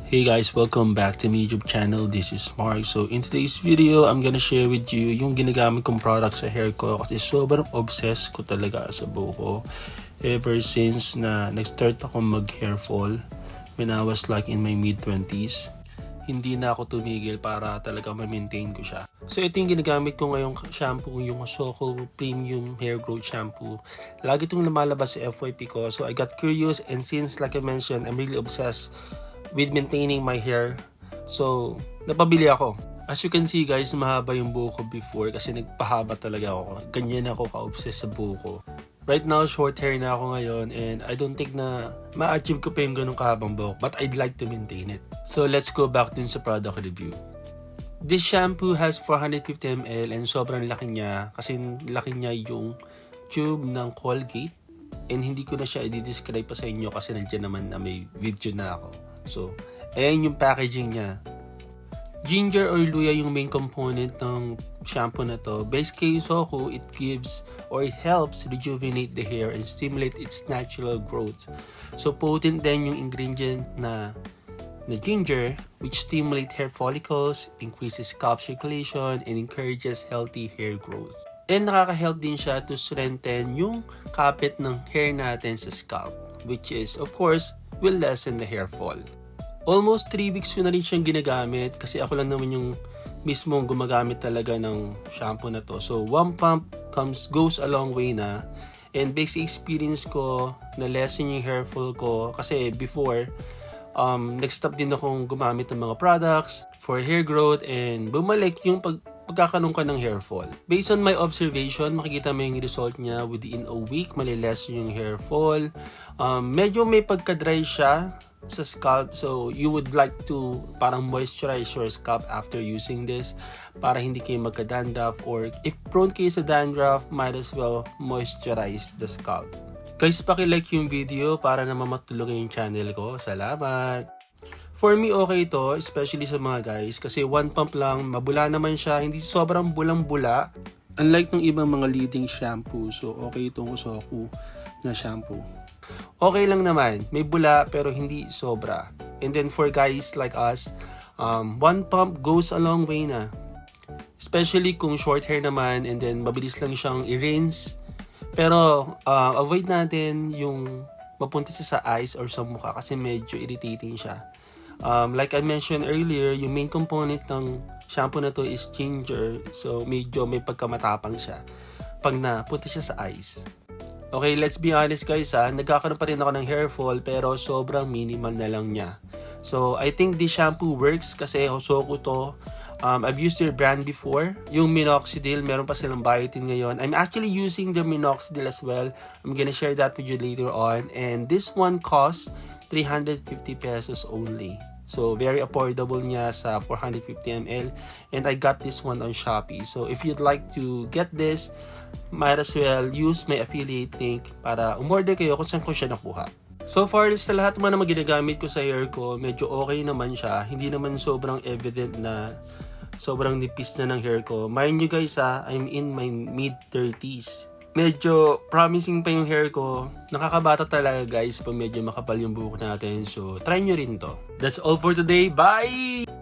Hey guys, welcome back to my YouTube channel. This is Mark. So in today's video, I'm gonna share with you yung ginagamit kong product sa hair ko kasi sobrang obsessed ko talaga sa buhok ko ever since na nag-start ako mag-hair fall when I was like in my mid-20s. Hindi na ako tumigil para talaga ma-maintain ko siya. So ito yung ginagamit ko ngayong shampoo, yung Soco Premium Hair Growth Shampoo. Lagi itong lumalabas sa FYP ko. So I got curious, and since like I mentioned, I'm really obsessed with maintaining my hair. So napabili ako. As you can see guys, mahaba yung buhok ko before kasi nagpahaba talaga ako. Ganyan ako ka-obsessed sa buhok ko. Right now, short hair na ako ngayon, and I don't think na ma-achieve ko pa yung ganung kahabang buhok, but I'd like to maintain it. So let's go back dun sa product review. This shampoo has 450 ml and sobrang laki niya kasi laki niya yung tube ng Colgate, and hindi ko na siya i-describe pa sa inyo kasi nandiyan naman na may video na ako. So, ayan yung packaging niya. Ginger or luya yung main component ng shampoo na to. Based kay Soco, it gives or it helps rejuvenate the hair and stimulate its natural growth. So potent din yung ingredient na ginger, which stimulate hair follicles, increases scalp circulation, and encourages healthy hair growth. And nakaka-help din siya to strengthen yung kapit ng hair natin sa scalp, which is of course will lessen the hair fall. Almost 3 weeks ko na rin siyang ginagamit kasi ako lang naman yung mismong gumagamit talaga ng shampoo na to. So, one pump goes a long way na. And basic experience ko, na lessen yung hair fall ko. Kasi before, nag-stop din akong gumamit ng mga products for hair growth and bumalik yung pagkakaroon ka ng hair fall. Based on my observation, makikita mo yung result niya within a week, maliles yung hair fall. Medyo may pagka-dry siya sa scalp, so you would like to parang moisturize your scalp after using this para hindi kayo magka-dandruff, or if prone kayo sa dandruff, might as well moisturize the scalp. Guys, paki-like yung video para naman matulungan yung channel ko. Salamat! For me, okay ito, especially sa mga guys, kasi one pump lang, mabula naman siya, hindi sobrang bulang-bula. Unlike ng ibang mga leading shampoo, so okay itong Soco na shampoo. Okay lang naman, may bula pero hindi sobra. And then for guys like us, one pump goes a long way na. Especially kung short hair naman, and then mabilis lang siyang i-rinse. Pero avoid natin yung mapunta sa eyes or sa mukha kasi medyo irritating siya. Like I mentioned earlier, yung main component ng shampoo na to is ginger. So medyo may pagkamatapang siya pag napunta siya sa eyes. Okay, let's be honest guys nagkakaroon pa rin ako ng hair fall pero sobrang minimal na lang niya. So I think this shampoo works kasi Soco to. I've used their brand before. Yung minoxidil, meron pa silang biotin ngayon. I'm actually using the minoxidil as well. I'm gonna share that with you later on. And this one costs 350 pesos only. So very affordable niya sa 450 ml. And I got this one on Shopee. So if you'd like to get this, might as well use my affiliate link para umorder kayo kung saan ko siya nakuha. So far, sa lahat naman na ginagamit ko sa hair ko, medyo okay naman siya. Hindi naman sobrang evident na sobrang nipis na ng hair ko. Mind nyo guys I'm in my mid-30s. Medyo promising pa yung hair ko. Nakakabata talaga guys pag medyo makapal yung buhok natin. So try nyo rin to. That's all for today. Bye!